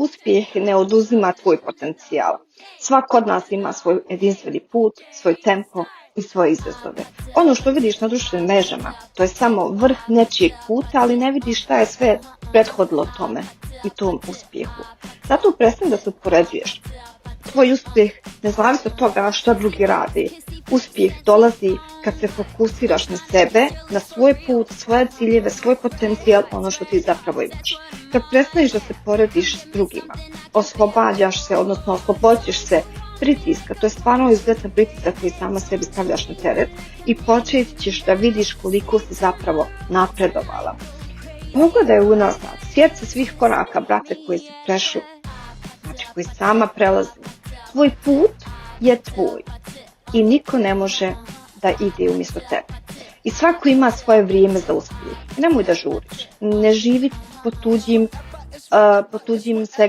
uspjeh ne oduzima tvoj potencijal. Svako od nas ima svoj jedinstveni put, svoj tempo i svoje izazove. Ono što vidiš na društvenim mrežama, to je samo vrh nečijeg puta, ali ne vidiš šta je sve prethodilo tome i tom uspjehu. Zato prestani da se upoređuješ. Tvoj uspjeh ne zavisi od toga što drugi radi. Uspjeh dolazi kad se fokusiraš na sebe, na svoj put, svoje ciljeve, svoj potencijal, ono što ti zapravo imaš. Kad prestaniš da se porediš s drugima, oslobađaš se, odnosno oslobodiš se pritiska, to je stvarno izuzetan pritisak koji sama sebi stavljaš na teret i počet ćeš da vidiš koliko si zapravo napredovala. Pogledaj unazad, sjeti se svih koraka, brate, koji si prešla, znači koji sama prelazim. Tvoj put je tvoj i niko ne može da ide umjesto tebe. I svako ima svoje vrijeme za uspjeh. Nemoj da žuriš, ne živi po tuđim segmentima